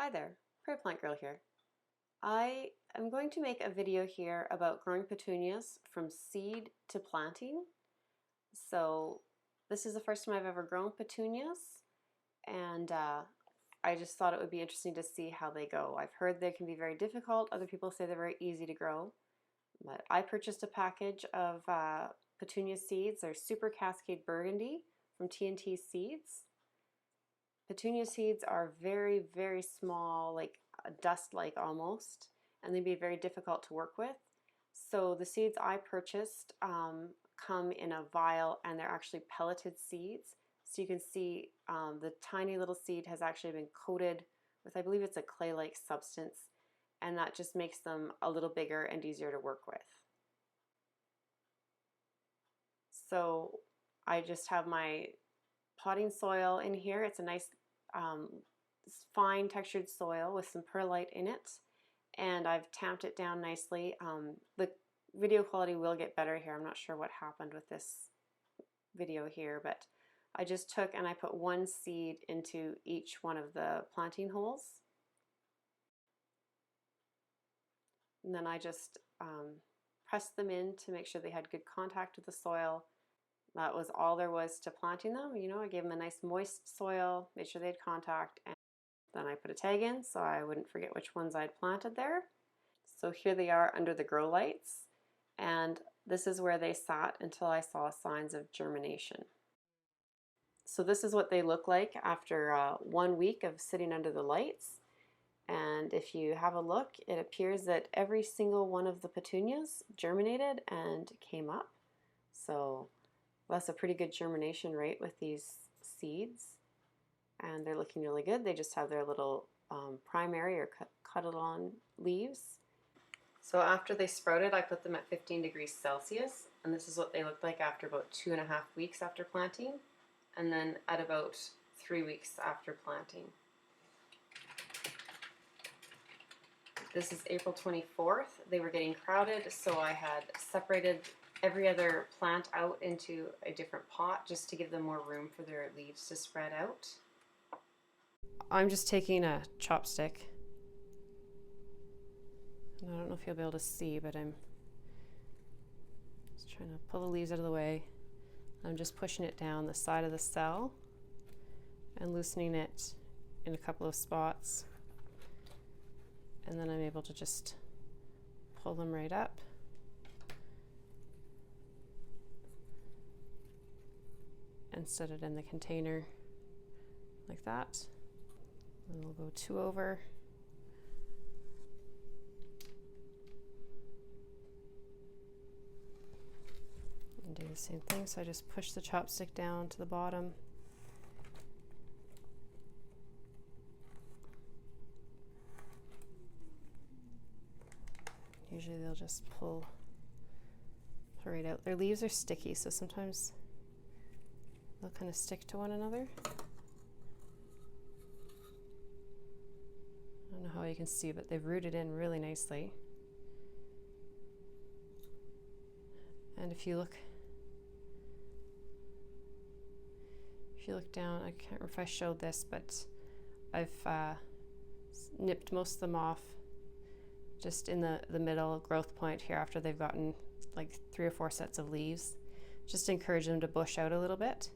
Hi there, Prairie Plant Girl here. I am going to make a video here about growing petunias from seed to planting. So this is the first time I've ever grown petunias, and I just thought it would be interesting to see how they go. I've heard they can be very difficult. Other people say they're very easy to grow. But I purchased a package of petunia seeds. They're Super Cascade Burgundy from T&T Seeds. Petunia seeds are very, very small, like dust-like almost, and they'd be very difficult to work with. So the seeds I purchased come in a vial, and they're actually pelleted seeds. So you can see the tiny little seed has actually been coated with, I believe it's a clay-like substance, and that just makes them a little bigger and easier to work with. So I just have my potting soil in here. It's a nice fine textured soil with some perlite in it, and I've tamped it down nicely. The video quality will get better here. I'm not sure what happened with this video here, but I just took and I put one seed into each one of the planting holes, and then I just pressed them in to make sure they had good contact with the soil. That was all there was to planting them. You know, I gave them a nice moist soil, made sure they had contact, and then I put a tag in so I wouldn't forget which ones I'd planted there. So here they are under the grow lights, and this is where they sat until I saw signs of germination. So this is what they look like after 1 week of sitting under the lights. And if you have a look, it appears that every single one of the petunias germinated and came up. So that's a pretty good germination rate with these seeds, and they're looking really good. They just have their little primary or cuddled on leaves. So after they sprouted, I put them at 15 degrees Celsius, and this is what they looked like after about 2.5 weeks after planting, and then at about 3 weeks after planting. This is April 24th. They were getting crowded, so I had separated every other plant out into a different pot just to give them more room for their leaves to spread out. I'm just taking a chopstick, and I don't know if you'll be able to see, but I'm just trying to pull the leaves out of the way. I'm just pushing it down the side of the cell and loosening it in a couple of spots, and then I'm able to just pull them right up. And set it in the container like that. And we'll go 2 over. And do the same thing. So I just push the chopstick down to the bottom. Usually they'll just pull right out. Their leaves are sticky, so sometimes they'll kind of stick to one another. I don't know how you can see, but they've rooted in really nicely. And if you look down, I can't remember if I showed this, but I've nipped most of them off just in the middle growth point here after they've gotten like 3 or 4 sets of leaves, just to encourage them to bush out a little bit.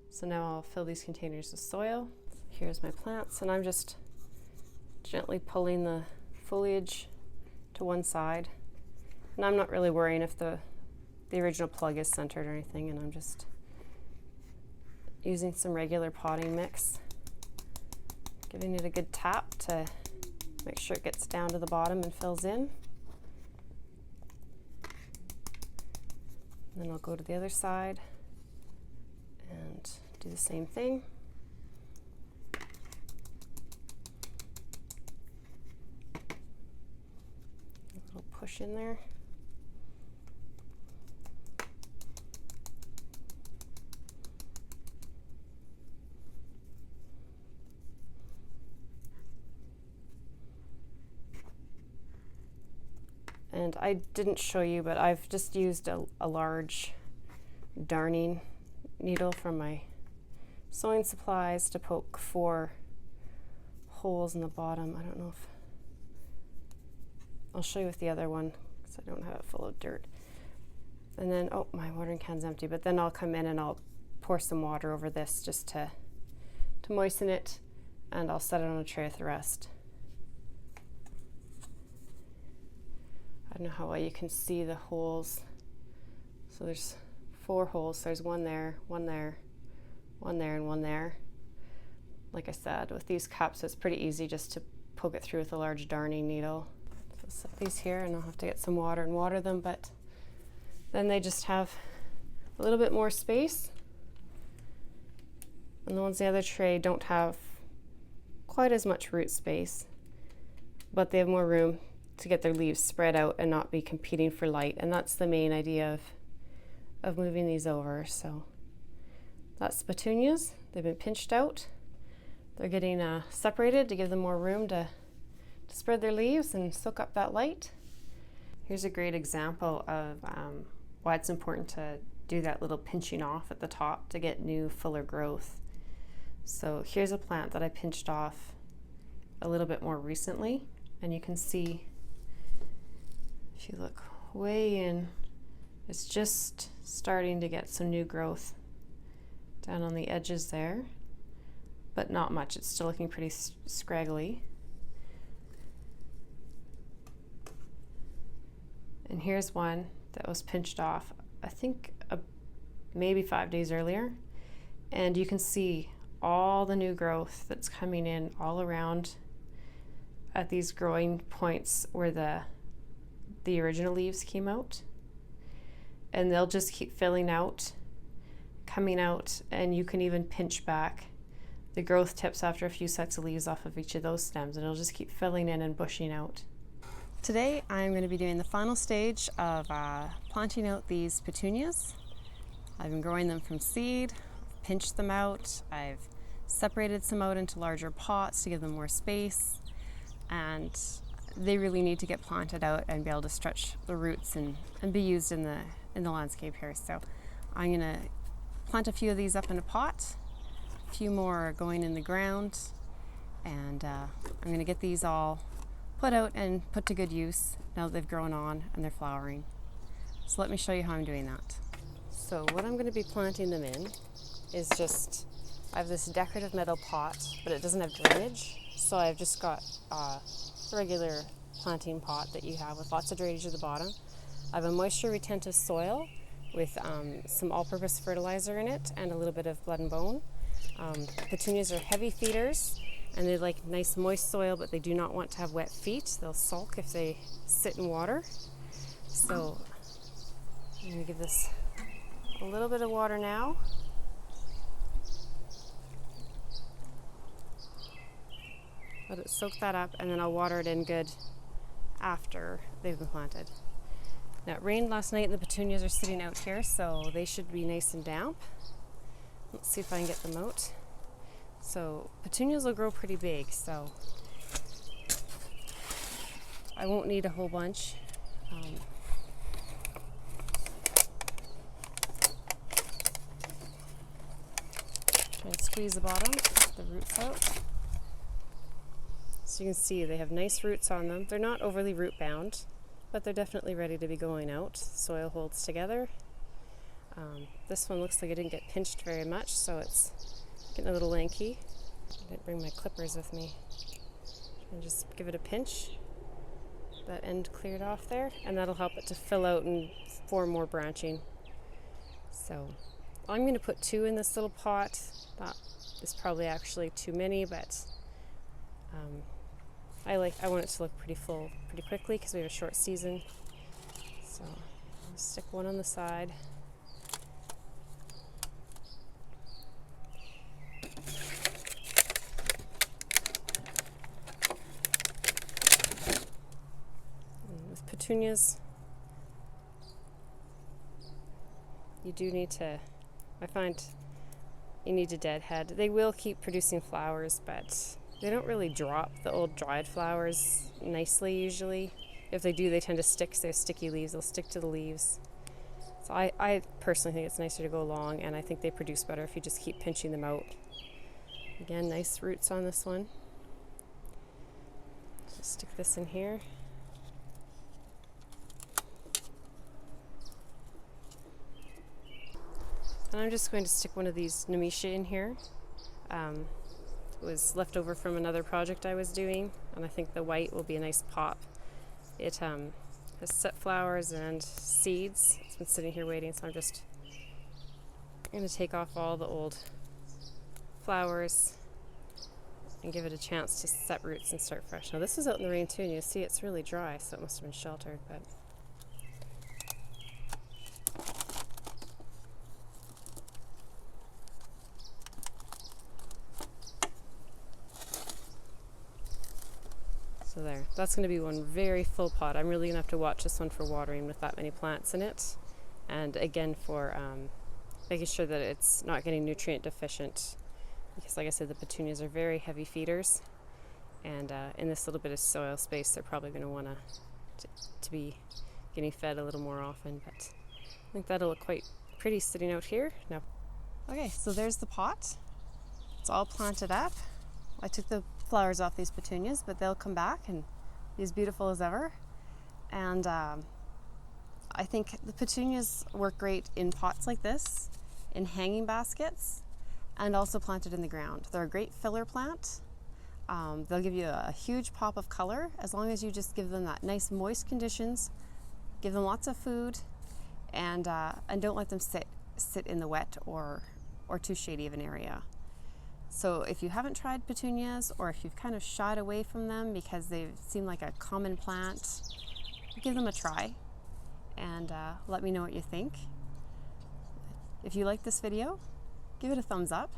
So now I'll fill these containers with soil. Here's my plants, and I'm just gently pulling the foliage to one side. And I'm not really worrying if the original plug is centered or anything, and I'm just using some regular potting mix, giving it a good tap to make sure it gets down to the bottom and fills in. And then I'll go to the other side and do the same thing. A little push in there. And I didn't show you, but I've just used a large darning needle from my sewing supplies to poke 4 holes in the bottom. I don't know if I'll show you with the other one because I don't have it full of dirt. And then, oh, my watering can's empty, but then I'll come in and I'll pour some water over this just to moisten it, and I'll set it on a tray with the rest. I don't know how well you can see the holes. So there's 4 holes. There's one there, one there, one there, and one there. Like I said, with these cups, it's pretty easy just to poke it through with a large darning needle. So I'll set these here, and I'll have to get some water and water them, but then they just have a little bit more space. And the ones in the other tray don't have quite as much root space, but they have more room to get their leaves spread out and not be competing for light. And that's the main idea of moving these over. So that's petunias. They've been pinched out. They're getting separated to give them more room to spread their leaves and soak up that light. Here's a great example of why it's important to do that little pinching off at the top to get new, fuller growth. So here's a plant that I pinched off a little bit more recently, and you can see, if you look way in, it's just starting to get some new growth down on the edges there, but not much. It's still looking pretty scraggly. And here's one that was pinched off, I think maybe 5 days earlier, and you can see all the new growth that's coming in all around at these growing points where the original leaves came out, and they'll just keep filling out, coming out, and you can even pinch back the growth tips after a few sets of leaves off of each of those stems, and it'll just keep filling in and bushing out. Today I'm going to be doing the final stage of planting out these petunias. I've been growing them from seed, pinched them out, I've separated some out into larger pots to give them more space, and they really need to get planted out and be able to stretch the roots and be used in the landscape here. So I'm going to plant a few of these up in a pot, a few more are going in the ground, and I'm going to get these all put out and put to good use now that they've grown on and they're flowering. So let me show you how I'm doing that. So what I'm going to be planting them in is just, I have this decorative metal pot, but it doesn't have drainage, so I've just got a regular planting pot that you have with lots of drainage at the bottom. I have a moisture retentive soil with some all-purpose fertilizer in it and a little bit of blood and bone. Petunias are heavy feeders, and they like nice moist soil, but they do not want to have wet feet. They'll sulk if they sit in water. So I'm going to give this a little bit of water now. Let it soak that up, and then I'll water it in good after they've been planted. Now it rained last night and the petunias are sitting out here, so they should be nice and damp. Let's see if I can get them out. So petunias will grow pretty big, so I won't need a whole bunch. Try and squeeze the bottom, get the roots out. So you can see they have nice roots on them. They're not overly root bound, but they're definitely ready to be going out. Soil holds together. This one looks like it didn't get pinched very much, so it's getting a little lanky. I didn't bring my clippers with me. And just give it a pinch. That end cleared off there, and that'll help it to fill out and form more branching. So I'm going to put 2 in this little pot. That is probably actually too many, but I want it to look pretty full pretty quickly because we have a short season. So I'll stick one on the side. And with petunias, you do need to, I find you need to deadhead. They will keep producing flowers, but they don't really drop the old dried flowers nicely usually. If they do, they tend to stick, because they have sticky leaves. They'll stick to the leaves. So I personally think it's nicer to go long, and I think they produce better if you just keep pinching them out. Again, nice roots on this one. Stick this in here. And I'm just going to stick one of these nemesia in here. It was left over from another project I was doing, and I think the white will be a nice pop. It has set flowers and seeds. It's been sitting here waiting, so I'm just going to take off all the old flowers and give it a chance to set roots and start fresh. Now this is out in the rain too, and you see it's really dry, so it must have been sheltered, but so there. That's going to be one very full pot. I'm really going to have to watch this one for watering with that many plants in it, and again for making sure that it's not getting nutrient deficient, because like I said, the petunias are very heavy feeders, and in this little bit of soil space they're probably going to want to be getting fed a little more often, but I think that'll look quite pretty sitting out here. Now, okay, so there's the pot. It's all planted up. I took the flowers off these petunias, but they'll come back and be as beautiful as ever. And I think the petunias work great in pots like this, in hanging baskets, and also planted in the ground. They're a great filler plant. They'll give you a huge pop of color as long as you just give them that nice moist conditions, give them lots of food, and don't let them sit in the wet or too shady of an area. So if you haven't tried petunias, or if you've kind of shied away from them because they seem like a common plant, give them a try and let me know what you think. If you like this video, give it a thumbs up.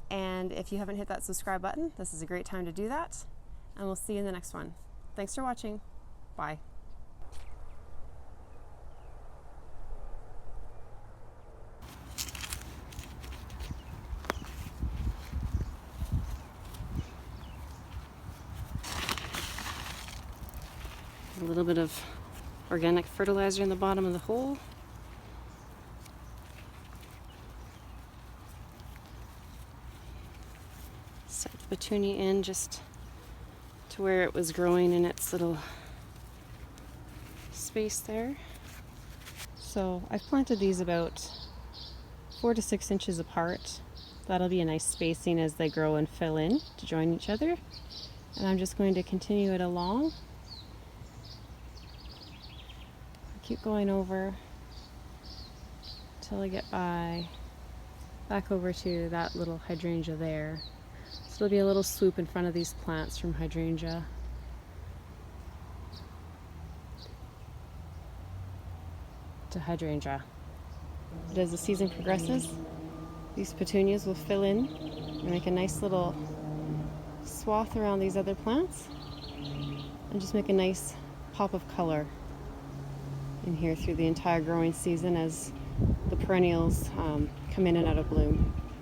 And if you haven't hit that subscribe button, this is a great time to do that. And we'll see you in the next one. Thanks for watching. Bye. A little bit of organic fertilizer in the bottom of the hole. Set the petunia in just to where it was growing in its little space there. So I've planted these about 4 to 6 inches apart. That'll be a nice spacing as they grow and fill in to join each other. And I'm just going to continue it along. Keep going over until I get back over to that little hydrangea there. So there'll be a little swoop in front of these plants from hydrangea. To hydrangea. But as the season progresses, these petunias will fill in and make a nice little swath around these other plants and just make a nice pop of color in here through the entire growing season as the perennials come in and out of bloom.